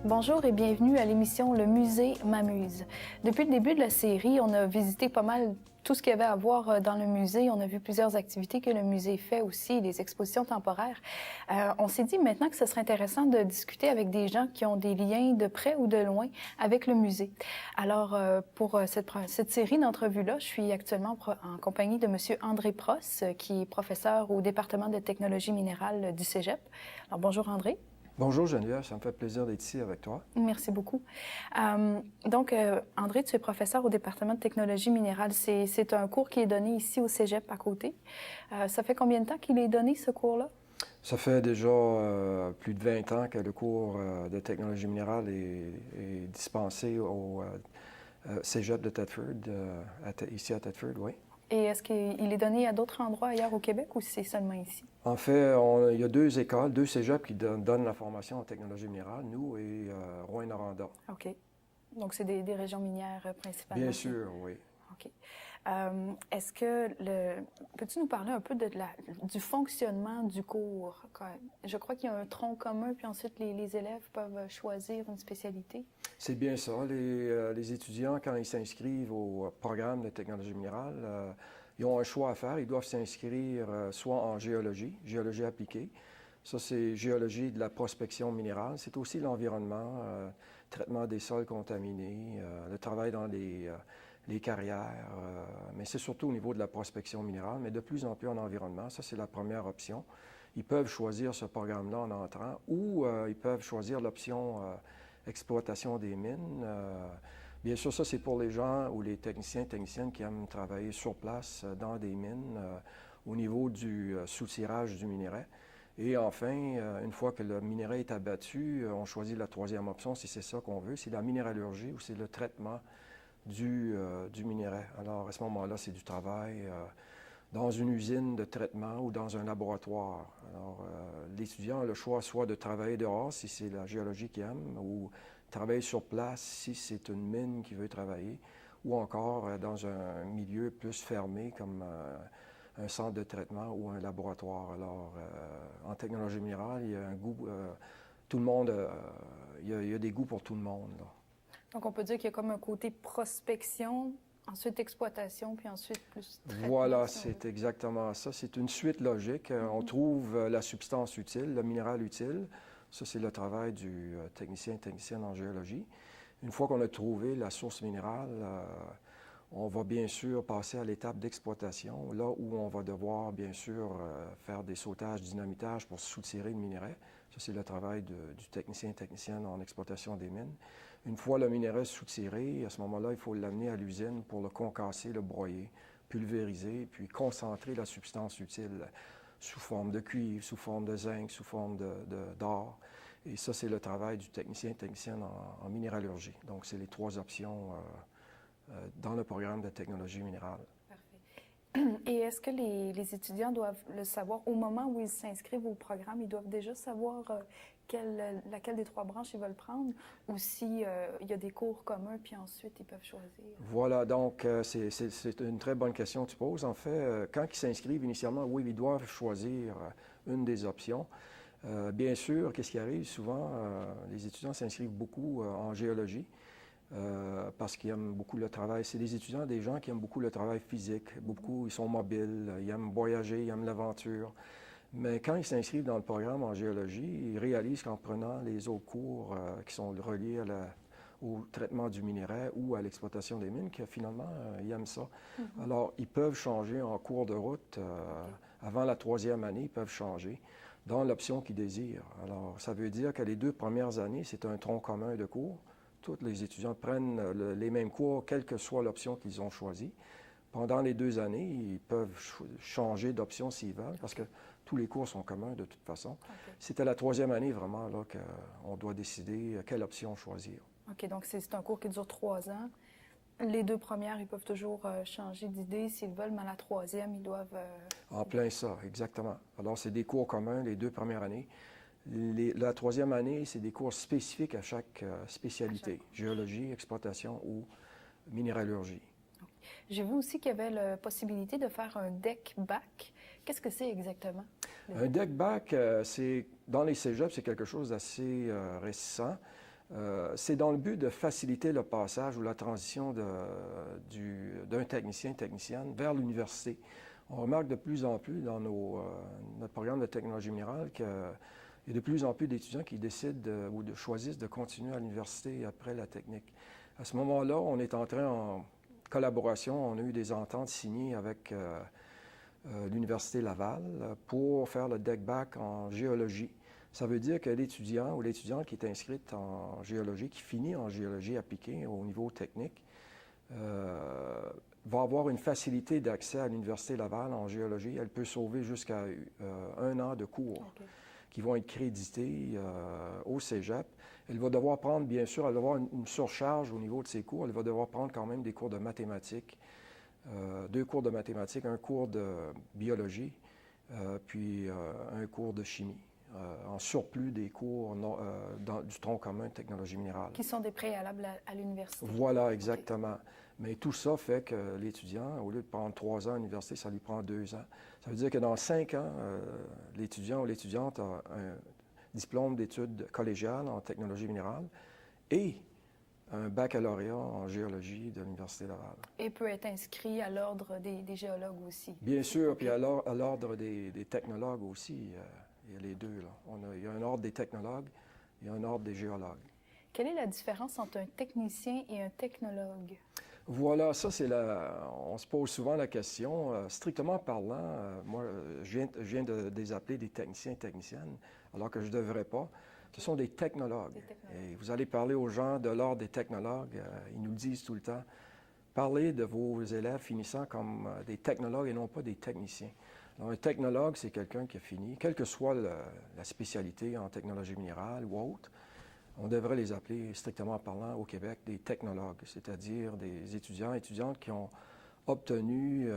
Bonjour et bienvenue à l'émission Le Musée m'amuse. Depuis le début de la série, on a visité pas mal tout ce qu'il y avait à voir dans le musée. On a vu plusieurs activités que le musée fait aussi, des expositions temporaires. On s'est dit maintenant que ce serait intéressant de discuter avec des gens qui ont des liens de près ou de loin avec le musée. Alors, pour cette série d'entrevues-là, je suis actuellement en compagnie de M. André Pross, qui est professeur au département de technologie minérale du Cégep. Alors, bonjour André. Bonjour Geneviève, ça me fait plaisir d'être ici avec toi. Merci beaucoup. André, tu es professeur au département de technologie minérale. C'est un cours qui est donné ici au Cégep à côté. Ça fait combien de temps qu'il est donné, ce cours-là? Ça fait déjà plus de 20 ans que le cours de technologie minérale est dispensé au Cégep de Thetford, ici à Thetford, oui. Et est-ce qu'il est donné à d'autres endroits ailleurs au Québec ou c'est seulement ici? En fait, il y a deux écoles, deux cégeps qui donnent la formation en technologie minérale, nous et Rouyn-Noranda. OK. Donc, c'est des régions minières principalement? Bien sûr, oui. OK. Est-ce que peux-tu nous parler un peu du fonctionnement du cours? Je crois qu'il y a un tronc commun, puis ensuite les élèves peuvent choisir une spécialité. C'est bien ça. Les étudiants, quand ils s'inscrivent au programme de technologie minérale, ils ont un choix à faire. Ils doivent s'inscrire soit en géologie appliquée. Ça, c'est géologie de la prospection minérale. C'est aussi l'environnement, traitement des sols contaminés, le travail dans les carrières. Mais c'est surtout au niveau de la prospection minérale, mais de plus en plus en environnement. Ça, c'est la première option. Ils peuvent choisir ce programme-là en entrant ou ils peuvent choisir l'option exploitation des mines. Bien sûr, ça, c'est pour les gens ou les techniciennes qui aiment travailler sur place dans des mines au niveau du soutirage du minerai. Et enfin, une fois que le minerai est abattu, on choisit la troisième option, si c'est ça qu'on veut, c'est la minéralurgie ou c'est le traitement du minerai. Alors, à ce moment-là, c'est du travail dans une usine de traitement ou dans un laboratoire. Alors, l'étudiant a le choix soit de travailler dehors, si c'est la géologie qu'il aime, ou travailler sur place, si c'est une mine qu'il veut travailler, ou encore dans un milieu plus fermé, comme un centre de traitement ou un laboratoire. Alors, en technologie minérale, il y a un goût, tout le monde, il y a des goûts pour tout le monde, là. Donc, on peut dire qu'il y a comme un côté prospection, ensuite exploitation, puis ensuite plus traitement. Voilà, c'est exactement ça. C'est une suite logique. On trouve la substance utile, le minéral utile. Ça, c'est le travail du technicienne en géologie. Une fois qu'on a trouvé la source minérale, on va bien sûr passer à l'étape d'exploitation, là où on va devoir bien sûr faire des sautages, dynamitage pour soutirer le minerai. Ça, c'est le travail du technicienne en exploitation des mines. Une fois le minerai soutiré, à ce moment-là, il faut l'amener à l'usine pour le concasser, le broyer, pulvériser, puis concentrer la substance utile sous forme de cuivre, sous forme de zinc, sous forme d'or. Et ça, c'est le travail du technicienne en minéralurgie. Donc, c'est les trois options dans le programme de technologie minérale. Parfait. Et est-ce que les étudiants doivent le savoir au moment où ils s'inscrivent au programme? Ils doivent déjà savoir laquelle des trois branches ils veulent prendre ou s'il y a des cours communs, puis ensuite ils peuvent choisir? Voilà, donc c'est une très bonne question que tu poses. En fait, quand ils s'inscrivent initialement, oui, ils doivent choisir une des options. Bien sûr, qu'est-ce qui arrive souvent? Les étudiants s'inscrivent beaucoup en géologie. Parce qu'ils aiment beaucoup le travail. C'est des étudiants, des gens qui aiment beaucoup le travail physique. Beaucoup, ils sont mobiles, ils aiment voyager, ils aiment l'aventure. Mais quand ils s'inscrivent dans le programme en géologie, ils réalisent qu'en prenant les autres cours qui sont reliés au traitement du minerai ou à l'exploitation des mines, que finalement, ils aiment ça. Alors, ils peuvent changer en cours de route. Avant la troisième année, ils peuvent changer dans l'option qu'ils désirent. Alors, ça veut dire que les 2 premières années, c'est un tronc commun de cours. Tous les étudiants prennent les mêmes cours, quelle que soit l'option qu'ils ont choisie. Pendant les 2 années, ils peuvent changer d'option s'ils veulent, parce que tous les cours sont communs de toute façon. Okay. C'est à la troisième année vraiment là qu'on doit décider quelle option choisir. OK, donc c'est un cours qui dure 3 ans. Les 2 premières, ils peuvent toujours changer d'idée s'ils veulent, mais à la troisième, ils doivent... En plein ça, exactement. Alors, c'est des cours communs les 2 premières années. La troisième année, c'est des cours spécifiques à chaque spécialité, géologie, exploitation ou minéralurgie. J'ai vu aussi qu'il y avait la possibilité de faire un deck-bac. Qu'est-ce que c'est exactement? Un deck-bac, dans les cégeps, c'est quelque chose d'assez récent. C'est dans le but de faciliter le passage ou la transition d'un technicien, technicienne vers l'université. On remarque de plus en plus dans notre programme de technologie minérale qu'il y a de plus en plus d'étudiants qui décident ou choisissent de continuer à l'université après la technique. À ce moment-là, on est entré en collaboration, on a eu des ententes signées avec l'Université Laval pour faire le deck-back en géologie. Ça veut dire que l'étudiant ou l'étudiante qui est inscrite en géologie, qui finit en géologie appliquée au niveau technique, va avoir une facilité d'accès à l'Université Laval en géologie. Elle peut sauver jusqu'à 1 an de cours qui vont être crédités au cégep. Elle va devoir prendre, bien sûr, elle va avoir une surcharge au niveau de ses cours. Elle va devoir prendre quand même des cours de mathématiques, 2 cours de mathématiques, un cours de biologie, puis un cours de chimie. En surplus des cours du tronc commun de technologie minérale. Qui sont des préalables à l'université. Voilà, exactement. Mais tout ça fait que l'étudiant, au lieu de prendre 3 ans à l'université, ça lui prend 2 ans. Ça veut dire que dans 5 ans, l'étudiant ou l'étudiante a un diplôme d'études collégiales en technologie minérale et un baccalauréat en géologie de l'Université Laval. Et peut être inscrit à l'ordre des géologues aussi. Bien sûr, puis à l'ordre des technologues aussi. Il y a les deux, là. Il y a un ordre des technologues, il y a un ordre des géologues. Quelle est la différence entre un technicien et un technologue? Voilà, ça c'est on se pose souvent la question. Strictement parlant, moi, je viens de les appeler des techniciens et techniciennes, alors que je ne devrais pas. Ce sont des technologues. Et vous allez parler aux gens de l'ordre des technologues, ils nous disent tout le temps, parlez de vos élèves finissant comme des technologues et non pas des techniciens. Alors, un technologue, c'est quelqu'un qui a fini, quelle que soit la spécialité en technologie minérale ou autre, on devrait les appeler, strictement parlant, au Québec, des technologues, c'est-à-dire des étudiants et étudiantes qui ont obtenu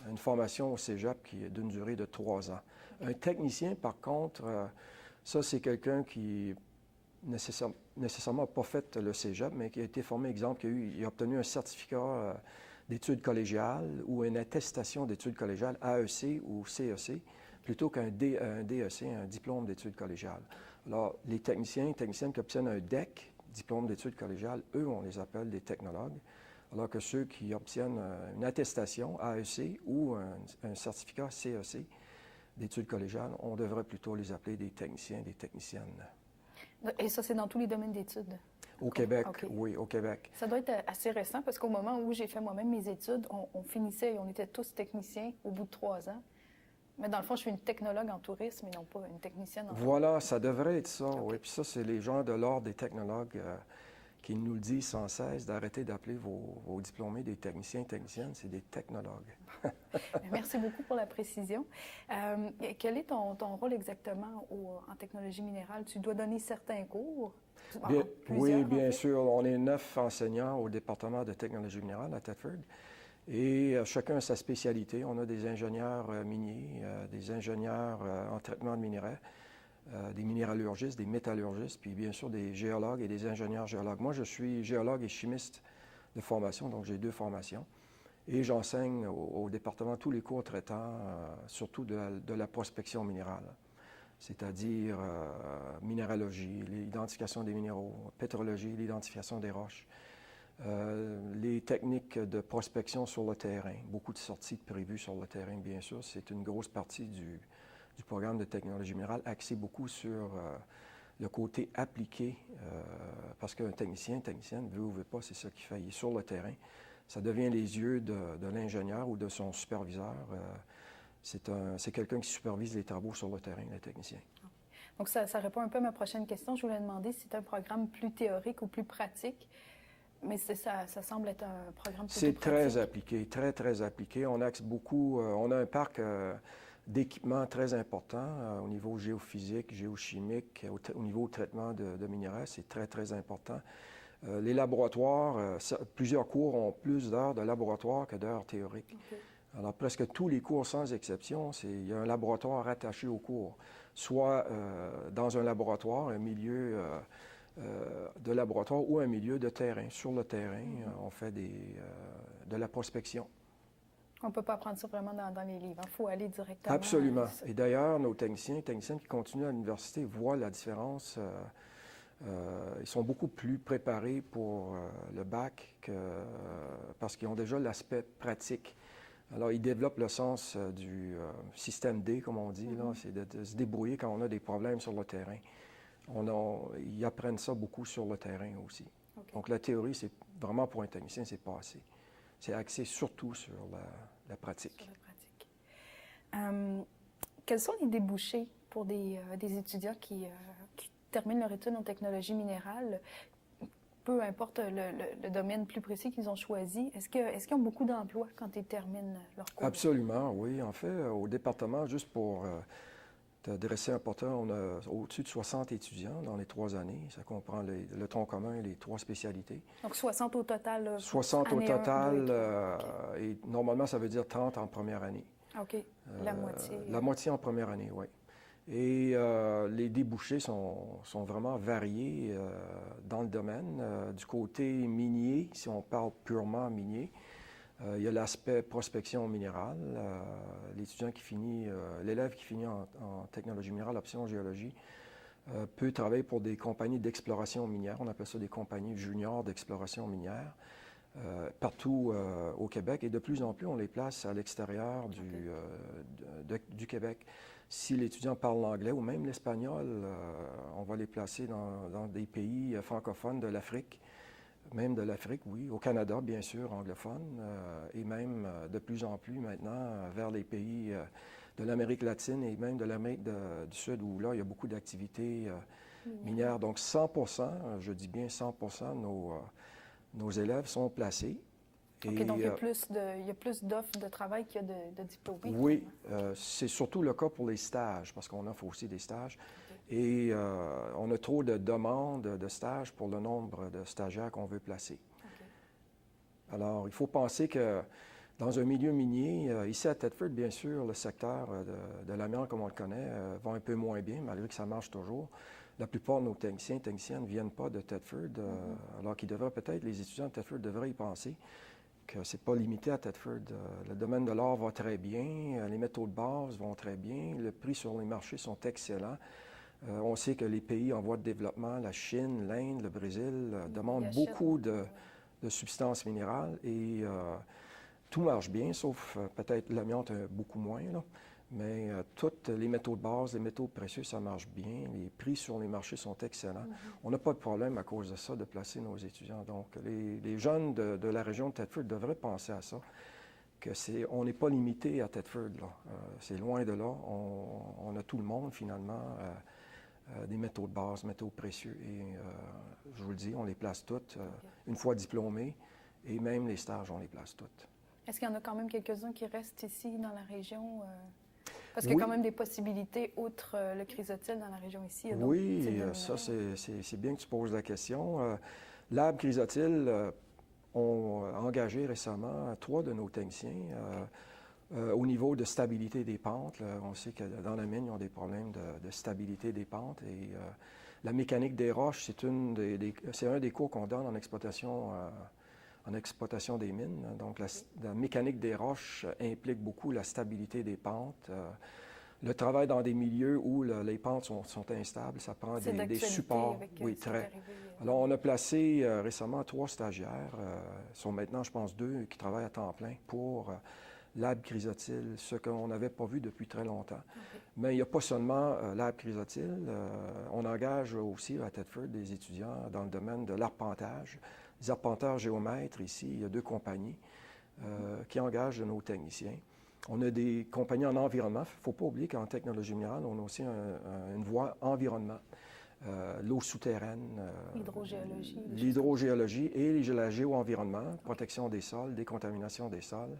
une formation au cégep qui est d'une durée de 3 ans. Un technicien, par contre, ça, c'est quelqu'un qui nécessairement n'a pas fait le cégep, mais qui a été formé, exemple, il a obtenu un certificat d'études collégiales ou une attestation d'études collégiales AEC ou CEC, plutôt qu'un DEC, un diplôme d'études collégiales. Alors, les techniciens et techniciennes qui obtiennent un DEC, diplôme d'études collégiales, eux, on les appelle des technologues, alors que ceux qui obtiennent une attestation AEC ou un certificat CEC d'études collégiales, on devrait plutôt les appeler des techniciens et des techniciennes. Et ça, c'est dans tous les domaines d'études? Au Québec, oui, au Québec. Ça doit être assez récent parce qu'au moment où j'ai fait moi-même mes études, on finissait et on était tous techniciens au bout de 3 ans. Mais dans le fond, je suis une technologue en tourisme et non pas une technicienne en tourisme. Voilà, ça devrait être ça, oui. Puis ça, c'est les gens de l'ordre des technologues qui nous le disent sans cesse, d'arrêter d'appeler vos diplômés des techniciens et techniciennes, c'est des technologues. Merci beaucoup pour la précision. Quel est ton rôle exactement en technologie minérale? Tu dois donner certains cours? Oui, bien sûr. On est 9 enseignants au département de technologie minérale à Thetford. Et chacun a sa spécialité. On a des ingénieurs miniers, des ingénieurs en traitement de minerais, des minéralurgistes, des métallurgistes, puis bien sûr des géologues et des ingénieurs géologues. Moi, je suis géologue et chimiste de formation, donc j'ai 2 formations. Et j'enseigne au département tous les cours traitant surtout de la prospection minérale, c'est-à-dire minéralogie, l'identification des minéraux, pétrologie, l'identification des roches, les techniques de prospection sur le terrain, beaucoup de sorties prévues sur le terrain, bien sûr. C'est une grosse partie du programme de technologie minérale, axé beaucoup sur le côté appliqué, parce qu'un technicien, une technicienne, veut ou veut pas, c'est ça qu'il fait. Il est sur le terrain. Ça devient les yeux de l'ingénieur ou de son superviseur. C'est quelqu'un qui supervise les travaux sur le terrain, le technicien. Donc, ça répond un peu à ma prochaine question. Je voulais demander si c'est un programme plus théorique ou plus pratique. Mais ça semble être un programme plutôt pratique. C'est très appliqué, très, très appliqué. On axe beaucoup. On a un parc d'équipements très important au niveau géophysique, géochimique, au niveau traitement de minerais. C'est très, très important. Les laboratoires, plusieurs cours ont plus d'heures de laboratoire que d'heures théoriques. Okay. Alors, presque tous les cours, sans exception, il y a un laboratoire rattaché au cours. Soit dans un laboratoire, un milieu de laboratoire ou un milieu de terrain. Sur le terrain, on fait de la prospection. On ne peut pas apprendre ça vraiment dans les livres. Il faut aller directement. Absolument. Et d'ailleurs, nos techniciens et techniciennes qui continuent à l'université voient la différence Ils sont beaucoup plus préparés pour le bac parce qu'ils ont déjà l'aspect pratique. Alors, ils développent le sens du système D, comme on dit, là, c'est de se débrouiller quand on a des problèmes sur le terrain. Ils apprennent ça beaucoup sur le terrain aussi. OK. Donc, la théorie, c'est vraiment pour un technicien, c'est pas assez. C'est axé surtout sur la pratique. Sur la pratique. Quels sont les débouchés pour des étudiants qui terminent leur étude en technologie minérale, peu importe le domaine plus précis qu'ils ont choisi? Est-ce qu'ils ont beaucoup d'emplois quand ils terminent leur cours? Absolument, oui. En fait, au département, juste pour te dresser un portrait, on a au-dessus de 60 étudiants dans les 3 années. Ça comprend le tronc commun et les 3 spécialités. Donc 60 au total? 60 au année total, 1, 2, 3. et normalement, ça veut dire 30 en première année. OK, la moitié. La moitié en première année, oui. Et les débouchés sont vraiment variés dans le domaine. Du côté minier, si on parle purement minier, il y a l'aspect prospection minérale. L'élève qui finit en technologie minérale, option géologie, peut travailler pour des compagnies d'exploration minière. On appelle ça des compagnies juniors d'exploration minière. Partout au Québec, et de plus en plus, on les place à l'extérieur du Québec. Si l'étudiant parle l'anglais ou même l'espagnol, on va les placer dans des pays francophones de l'Afrique, même de l'Afrique, oui, au Canada, bien sûr, anglophone, et même de plus en plus maintenant vers les pays de l'Amérique latine et même de l'Amérique du Sud, où là, il y a beaucoup d'activités minières. Donc 100%, je dis bien 100%, nos élèves sont placés. OK, donc il y a plus d'offres de travail qu'il y a de diplômés. Oui, c'est surtout le cas pour les stages, parce qu'on offre aussi des stages. Okay. Et on a trop de demandes de stages pour le nombre de stagiaires qu'on veut placer. Okay. Alors, il faut penser que dans un milieu minier, ici à Thetford, bien sûr, le secteur de l'amiante, comme on le connaît, va un peu moins bien, malgré que ça marche toujours. La plupart de nos techniciens et techniciennes ne viennent pas de Thetford, alors qu'ils devraient peut-être, les étudiants de Thetford devraient y penser, que ce n'est pas limité à Thetford. Le domaine de l'or va très bien, les métaux de base vont très bien, le prix sur les marchés sont excellents. On sait que les pays en voie de développement, la Chine, l'Inde, le Brésil, demandent beaucoup de substances minérales et tout marche bien, sauf peut-être l'amiante beaucoup moins, là. Mais tous les métaux de base, les métaux précieux, ça marche bien. Les prix sur les marchés sont excellents. On n'a pas de problème à cause de ça de placer nos étudiants. Donc, les jeunes de la région de Thetford devraient penser à ça, on n'est pas limité à Thetford, là. C'est loin de là. On a tout le monde, finalement, des métaux de base, métaux précieux. Et je vous le dis, on les place toutes, une fois diplômés, et même les stages, on les place toutes. Est-ce qu'il y en a quand même quelques-uns qui restent ici dans la région? Parce qu'il y a quand même des possibilités, outre le chrysotile dans la région ici. Oui, ça, c'est bien que tu poses la question. Lab Chrysotile ont engagé récemment 3 de nos techniciens au niveau de stabilité des pentes. Là, on sait que dans la mine, ils ont des problèmes de stabilité des pentes. Et la mécanique des roches, c'est un des cours qu'on donne en exploitation des mines. Donc, la mécanique des roches implique beaucoup la stabilité des pentes. Le travail dans des milieux où les pentes sont instables, ça prend des supports. Oui, très. Alors, on a placé récemment 3 stagiaires. Sont maintenant, je pense, 2 qui travaillent à temps plein pour Lab Chrysotile, ce qu'on n'avait pas vu depuis très longtemps. Okay. Mais il n'y a pas seulement Lab Chrysotile. On engage aussi à Thetford des étudiants dans le domaine de l'arpentage. Les arpenteurs géomètres ici, il y a 2 compagnies qui engagent nos techniciens. On a des compagnies en environnement. Il ne faut pas oublier qu'en technologie minérale, on a aussi une voie environnement. L'eau souterraine, l'hydrogéologie et la géo-environnement, protection des sols, décontamination des sols.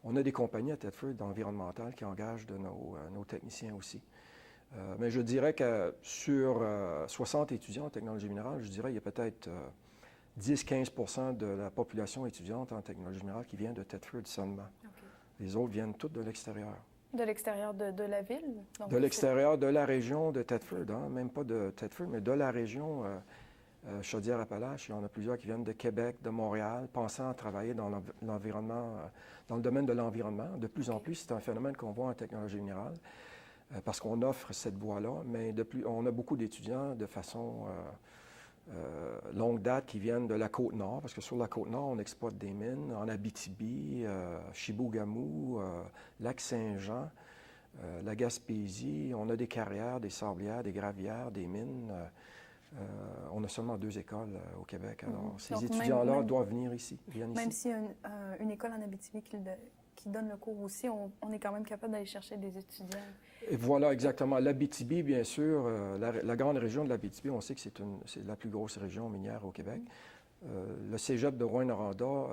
On a des compagnies à Thetford environnementales qui engagent de nos techniciens aussi. Mais je dirais que sur 60 étudiants en technologie minérale, je dirais qu'il y a peut-être 10-15 % de la population étudiante en technologie minérale qui vient de Thetford seulement. Okay. Les autres viennent tous de l'extérieur. De l'extérieur de la ville? Donc, de l'extérieur de la région de Thetford, hein, même pas de Thetford, mais de la région Chaudière-Appalaches. Il y en a plusieurs qui viennent de Québec, de Montréal, pensant à travailler dans l'environnement, dans le domaine de l'environnement. De plus en plus, c'est un phénomène qu'on voit en technologie minérale, parce qu'on offre cette voie-là, mais on a beaucoup d'étudiants de façon longue date qui viennent de la Côte-Nord, parce que sur la Côte-Nord, on exploite des mines en Abitibi, Chibougamau, Lac-Saint-Jean, la Gaspésie. On a des carrières, des sablières, des gravières, des mines. On a seulement 2 écoles au Québec. Alors, ces Donc, étudiants-là doivent venir ici. Même s'il y a une école en Abitibi qui donne le cours aussi, on est quand même capable d'aller chercher des étudiants. Et voilà, exactement. L'Abitibi, bien sûr, la grande région de l'Abitibi, on sait que c'est la plus grosse région minière au Québec. Le cégep de Rouyn-Noranda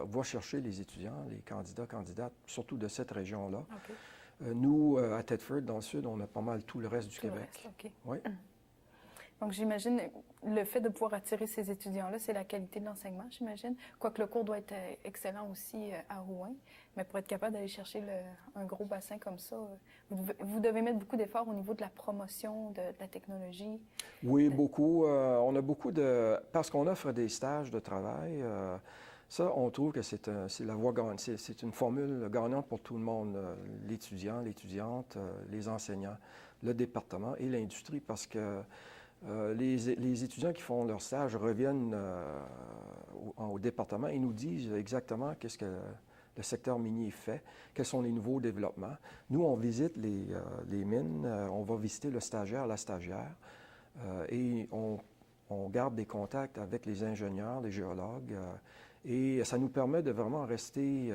va chercher les étudiants, les candidats, candidates, surtout de cette région-là. Okay. Nous, à Thetford, dans le sud, on a pas mal tout le reste du Québec. Okay. Oui. Donc, j'imagine, le fait de pouvoir attirer ces étudiants-là, c'est la qualité de l'enseignement, j'imagine. Quoique le cours doit être excellent aussi à Rouyn, mais pour être capable d'aller chercher un gros bassin comme ça, vous devez mettre beaucoup d'efforts au niveau de la promotion de la technologie. Oui, beaucoup. On a beaucoup de... Parce qu'on offre des stages de travail, ça, on trouve que c'est la voie gagnante. C'est une formule gagnante pour tout le monde, l'étudiant, l'étudiante, les enseignants, le département et l'industrie, parce que les étudiants qui font leur stage reviennent au département et nous disent exactement qu'est-ce que le secteur minier fait, quels sont les nouveaux développements. Nous, on visite les mines, on va visiter le stagiaire, la stagiaire, et on garde des contacts avec les ingénieurs, les géologues, et ça nous permet de vraiment rester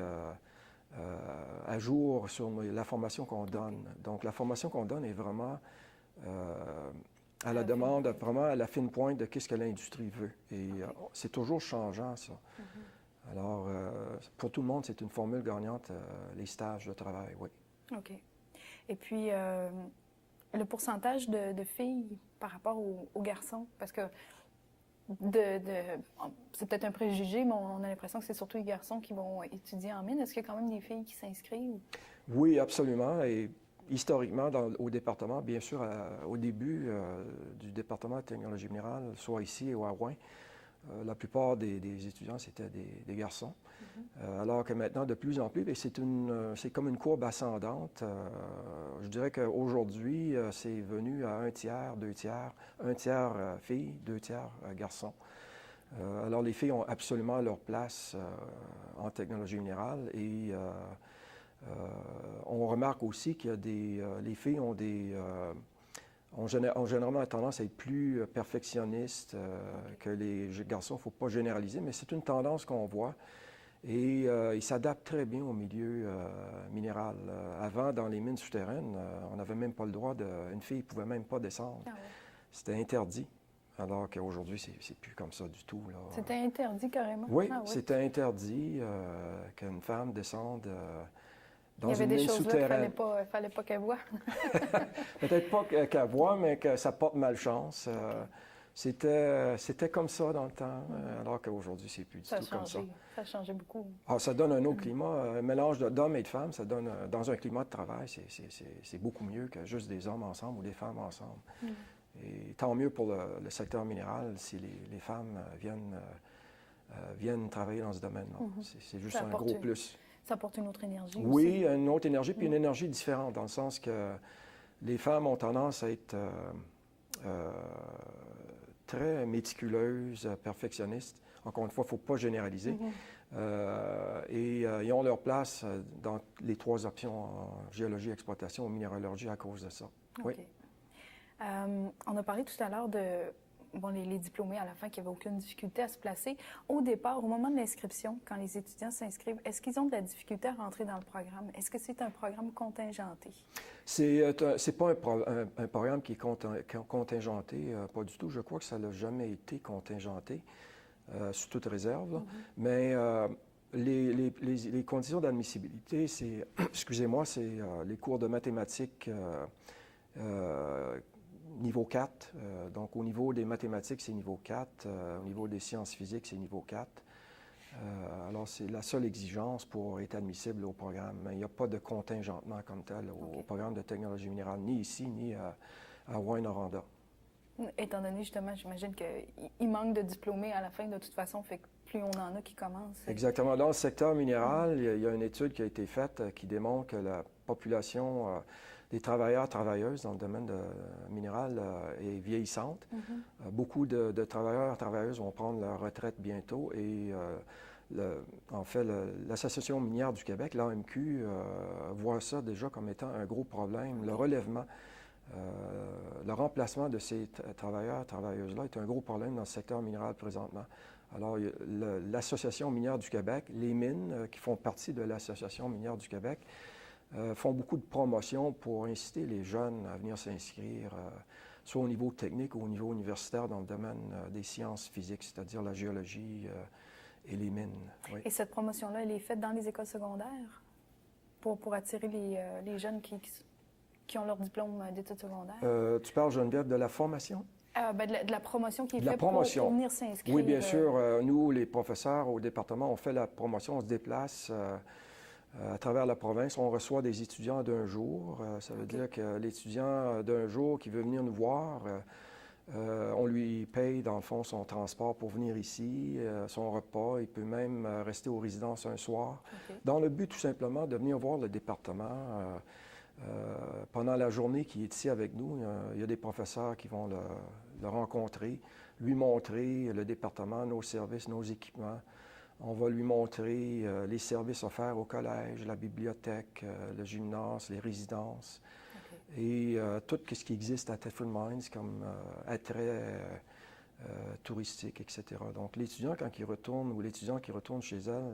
à jour sur la formation qu'on donne. Donc, la formation qu'on donne est vraiment à la demande, vraiment à la fine pointe de qu'est-ce que l'industrie veut. Et c'est toujours changeant, ça. Alors, pour tout le monde, c'est une formule gagnante, les stages de travail, oui. OK. Et puis, le pourcentage de filles par rapport aux garçons, parce que c'est peut-être un préjugé, mais on a l'impression que c'est surtout les garçons qui vont étudier en mine. Est-ce qu'il y a quand même des filles qui s'inscrivent? Oui, absolument. Et historiquement, au département, bien sûr, au début du département de technologie minérale, soit ici ou à Rouyn, la plupart des étudiants, c'était des garçons. Alors que maintenant, de plus en plus, c'est comme une courbe ascendante. Je dirais qu'aujourd'hui, c'est venu à 1 tiers, 2 tiers, 1 tiers filles, 2 tiers garçons. Alors, les filles ont absolument leur place en technologie minérale et on remarque aussi qu'il y a les filles ont généralement tendance à être plus perfectionnistes que les garçons. Il ne faut pas généraliser, mais c'est une tendance qu'on voit. Et ils s'adaptent très bien au milieu minéral. Avant, dans les mines souterraines, on n'avait même pas le droit une fille ne pouvait même pas descendre. Ah ouais. C'était interdit. Alors qu'aujourd'hui, c'est plus comme ça du tout. C'était interdit carrément? Oui, c'était interdit qu'une femme descende dans une mine souterraine. Il y avait des choses là qu'il ne fallait pas qu'elle voie. Peut-être pas qu'elle voie, mais que ça porte malchance. Okay. C'était comme ça dans le temps, alors qu'aujourd'hui, c'est plus du tout comme ça. Ça a changé beaucoup. Alors, ça donne un autre climat, un mélange d'hommes et de femmes, ça donne, dans un climat de travail, c'est beaucoup mieux que juste des hommes ensemble ou des femmes ensemble. Et tant mieux pour le secteur minéral si les femmes viennent travailler dans ce domaine-là. C'est juste un gros plus. Ça apporte une autre énergie aussi. Oui, une autre énergie, puis une énergie différente, dans le sens que les femmes ont tendance à être très méticuleuses, perfectionnistes. Encore une fois, il ne faut pas généraliser. Et ils ont leur place dans les 3 options en géologie, exploitation ou minéralogie à cause de ça. Okay. Oui. On a parlé tout à l'heure de les diplômés à la fin qui n'avaient aucune difficulté à se placer. Au départ, au moment de l'inscription, quand les étudiants s'inscrivent, est-ce qu'ils ont de la difficulté à rentrer dans le programme? Est-ce que c'est un programme contingenté? C'est pas un programme qui est contingenté, pas du tout. Je crois que ça n'a jamais été contingenté, sous toute réserve. Mais les conditions d'admissibilité, c'est, excusez-moi, c'est les cours de mathématiques niveau 4. Donc, au niveau des mathématiques, c'est niveau 4. Au niveau des sciences physiques, c'est niveau 4. Alors, c'est la seule exigence pour être admissible au programme. Mais il n'y a pas de contingentement comme tel au programme de technologie minérale, ni ici, ni à Rouyn-Noranda. Étant donné, justement, j'imagine qu'il manque de diplômés à la fin, de toute façon, fait que plus on en a qui commencent. Exactement. Dans le secteur minéral, il y a une étude qui a été faite qui démontre que la population des travailleurs, travailleuses dans le domaine minéral est vieillissante. Beaucoup de travailleurs, travailleuses vont prendre leur retraite bientôt et en fait, l'Association minière du Québec, l'AMQ, voit ça déjà comme étant un gros problème. Le relèvement, le remplacement de ces travailleurs, travailleuses-là est un gros problème dans le secteur minéral présentement. Alors, l'Association minière du Québec, les mines qui font partie de l'Association minière du Québec, font beaucoup de promotions pour inciter les jeunes à venir s'inscrire, soit au niveau technique ou au niveau universitaire dans le domaine des sciences physiques, c'est-à-dire la géologie et les mines. Oui. Et cette promotion-là, elle est faite dans les écoles secondaires pour attirer les jeunes qui ont leur diplôme d'études secondaires? Tu parles, Geneviève, de la formation? De la promotion qui est faite pour venir s'inscrire. Oui, bien sûr. Nous, les professeurs au département, on fait la promotion, on se déplace à travers la province. On reçoit des étudiants d'un jour. Ça veut dire que l'étudiant d'un jour qui veut venir nous voir, on lui paye, dans le fond, son transport pour venir ici, son repas. Il peut même rester aux résidences un soir, dans le but tout simplement de venir voir le département. Pendant la journée qu'il est ici avec nous, il y a des professeurs qui vont le rencontrer, lui montrer le département, nos services, nos équipements. On va lui montrer les services offerts au collège, la bibliothèque, le gymnase, les résidences et tout ce qui existe à Thetford Mines comme attrait touristique, etc. Donc, l'étudiant, quand il retourne, ou l'étudiant qui retourne chez elle,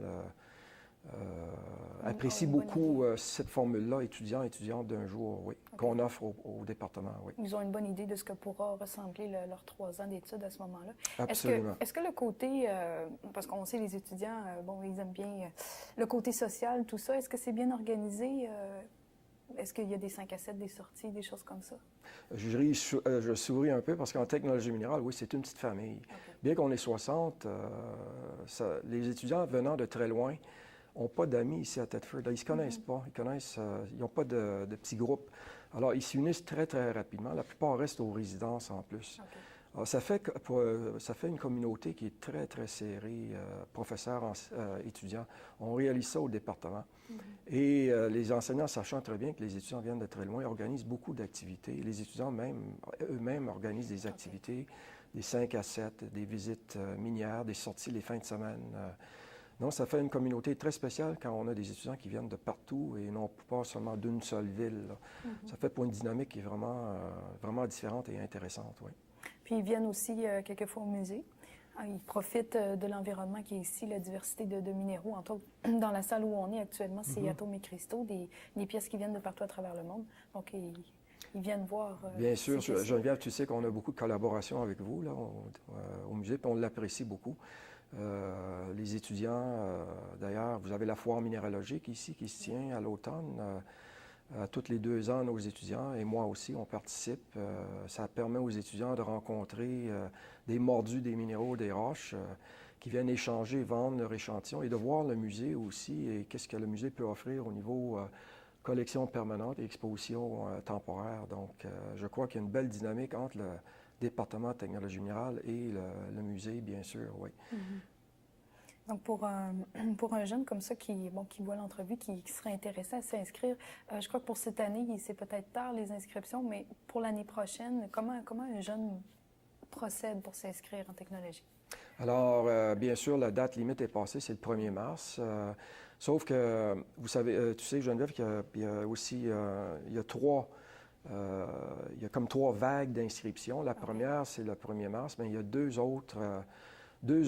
apprécie beaucoup cette formule-là, étudiante d'un jour, oui, qu'on offre au département, oui. Ils ont une bonne idée de ce que pourra ressembler leurs 3 ans d'études à ce moment-là. Absolument. Est-ce que le côté, parce qu'on sait les étudiants, bon, ils aiment bien le côté social, tout ça, est-ce que c'est bien organisé? Est-ce qu'il y a des 5 à 7, des sorties, des choses comme ça? Je souris un peu parce qu'en technologie minérale, oui, c'est une petite famille. Bien qu'on est 60, les étudiants venant de très loin n'ont pas d'amis ici à Thetford. Ils ne se connaissent pas. Ils n'ont pas de petits groupes. Alors, ils s'unissent très, très rapidement. La plupart restent aux résidences en plus. Alors, ça fait une communauté qui est très, très serrée, professeurs, étudiants. On réalise ça au département. Et les enseignants, sachant très bien que les étudiants viennent de très loin, organisent beaucoup d'activités. Les étudiants eux-mêmes organisent des activités, des 5 à 7, des visites minières, des sorties les fins de semaine. Donc, ça fait une communauté très spéciale quand on a des étudiants qui viennent de partout et non pas seulement d'une seule ville. Ça fait pour une dynamique qui est vraiment différente et intéressante, oui. Puis ils viennent aussi quelquefois au musée. Ils profitent de l'environnement qui est ici, la diversité de minéraux. Entre autres, dans la salle où on est actuellement, c'est Atomes et Cristaux, des pièces qui viennent de partout à travers le monde. Donc, ils viennent voir. Bien sûr, Geneviève, tu sais qu'on a beaucoup de collaborations avec vous là, au musée, puis on l'apprécie beaucoup. Les étudiants, d'ailleurs, vous avez la foire minéralogique ici qui se tient à l'automne. Tous les 2 ans, nos étudiants, et moi aussi, on participe. Ça permet aux étudiants de rencontrer des mordus, des minéraux, des roches, qui viennent échanger, vendre leur échantillon et de voir le musée aussi et qu'est-ce que le musée peut offrir au niveau collection permanente et exposition temporaire. Donc, je crois qu'il y a une belle dynamique entre le département de technologie minérale et le musée, bien sûr, oui. Donc, pour un jeune comme ça qui voit l'entrevue, qui serait intéressé à s'inscrire, je crois que pour cette année, c'est peut-être tard les inscriptions, mais pour l'année prochaine, comment un jeune procède pour s'inscrire en technologie? Alors, bien sûr, la date limite est passée, c'est le 1er mars. Sauf que, vous savez, tu sais, Geneviève, qu'il y a aussi, il y a comme 3 vagues d'inscription. La première, c'est le 1er mars, mais il y a 2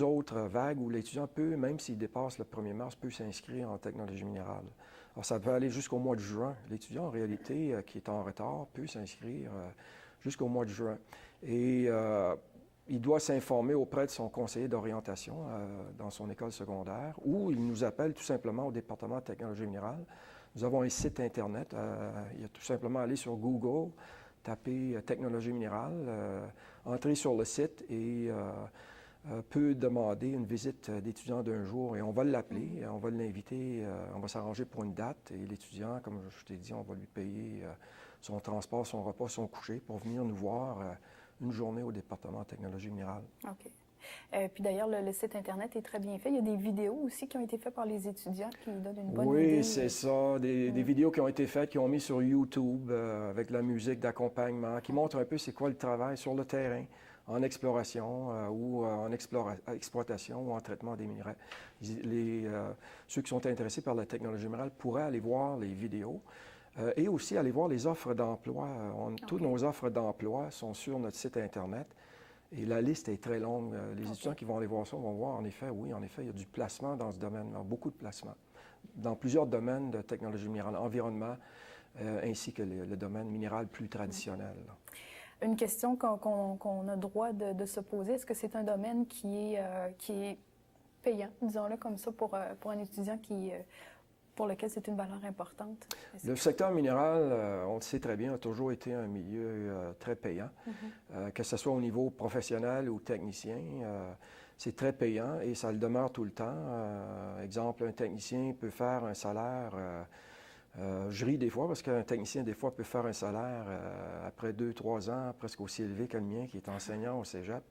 autres vagues où l'étudiant peut, même s'il dépasse le 1er mars, peut s'inscrire en technologie minérale. Alors, ça peut aller jusqu'au mois de juin. L'étudiant, en réalité, qui est en retard, peut s'inscrire jusqu'au mois de juin. Et il doit s'informer auprès de son conseiller d'orientation dans son école secondaire ou il nous appelle tout simplement au département de technologie minérale. Nous avons un site Internet. Il y a tout simplement aller sur Google, taper technologie minérale, entrer sur le site et peut demander une visite d'étudiant d'un jour et on va l'appeler, on va l'inviter, on va s'arranger pour une date et l'étudiant, comme je t'ai dit, on va lui payer son transport, son repas, son coucher pour venir nous voir une journée au département de technologie minérale. OK. Puis d'ailleurs, le site Internet est très bien fait. Il y a des vidéos aussi qui ont été faites par les étudiants qui donnent une bonne idée. Oui, c'est ça. Des vidéos qui ont été faites, qui ont mis sur YouTube avec la musique d'accompagnement, qui montrent un peu c'est quoi le travail sur le terrain, en exploration ou en exploitation ou en traitement des minerais. Ceux qui sont intéressés par la technologie minérale pourraient aller voir les vidéos. Et aussi aller voir les offres d'emploi. Toutes nos offres d'emploi sont sur notre site Internet. Et la liste est très longue. Les étudiants qui vont aller voir ça vont voir, en effet, oui, en effet, il y a du placement dans ce domaine, beaucoup de placements, dans plusieurs domaines de technologie minérale, environnement, ainsi que le domaine minéral plus traditionnel. Une question qu'on a droit de se poser, est-ce que c'est un domaine qui est payant, disons-le comme ça, pour un étudiant pour lequel c'est une valeur importante? Le secteur minéral, on le sait très bien, a toujours été un milieu très payant, que ce soit au niveau professionnel ou technicien. C'est très payant et ça le demeure tout le temps. Exemple, un technicien peut faire un salaire, je ris des fois parce qu'un technicien, des fois, peut faire un salaire après 2-3 ans presque aussi élevé que le mien qui est enseignant au cégep.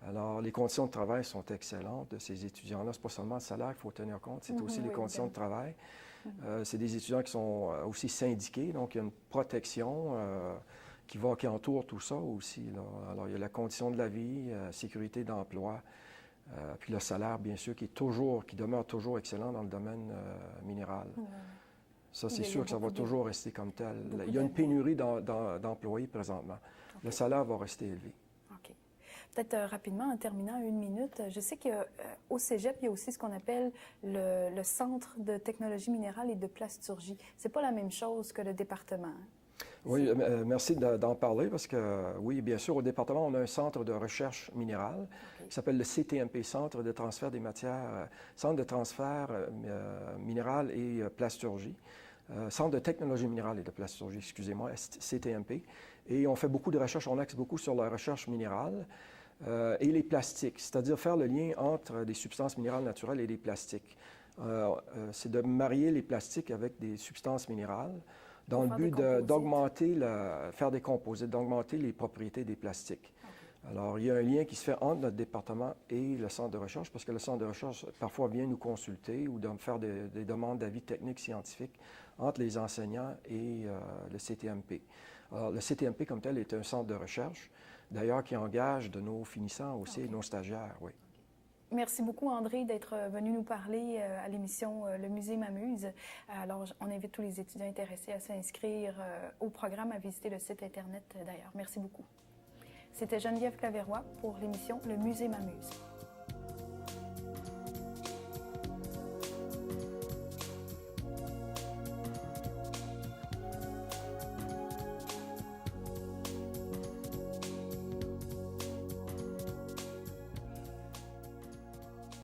Alors, les conditions de travail sont excellentes de ces étudiants-là. Ce n'est pas seulement le salaire qu'il faut tenir compte, c'est aussi les conditions de travail. C'est des étudiants qui sont aussi syndiqués, donc il y a une protection qui entoure tout ça aussi, là. Alors, il y a la condition de la vie, sécurité d'emploi, puis le salaire, bien sûr, qui demeure toujours excellent dans le domaine minéral. Ça, c'est sûr que ça va toujours rester comme tel. Il y a une pénurie d'employés présentement. Le salaire va rester élevé. Peut-être rapidement, en terminant, 1 minute, je sais qu'au Cégep, il y a aussi ce qu'on appelle le Centre de technologie minérale et de plasturgie. C'est pas la même chose que le département. Oui, merci d'en parler parce que, oui, bien sûr, au département, on a un centre de recherche minérale qui s'appelle le CTMP, Centre de transfert des matières, Centre de transfert minéral et plasturgie. Centre de technologie minérale et de plasturgie, excusez-moi, CTMP. Et on fait beaucoup de recherches, on axe beaucoup sur la recherche minérale. Et les plastiques, c'est-à-dire faire le lien entre des substances minérales naturelles et des plastiques. C'est de marier les plastiques avec des substances minérales dans le but d'augmenter, faire des composites, d'augmenter les propriétés des plastiques. Alors, il y a un lien qui se fait entre notre département et le centre de recherche, parce que le centre de recherche, parfois, vient nous consulter ou de faire des demandes d'avis techniques scientifiques entre les enseignants et le CTMP. Alors, le CTMP, comme tel, est un centre de recherche, d'ailleurs, qui engage de nos finissants aussi, nos stagiaires, oui. Merci beaucoup, André, d'être venu nous parler à l'émission Le Musée m'amuse. Alors, on invite tous les étudiants intéressés à s'inscrire au programme, à visiter le site Internet, d'ailleurs. Merci beaucoup. C'était Geneviève Claveroy pour l'émission Le Musée m'amuse.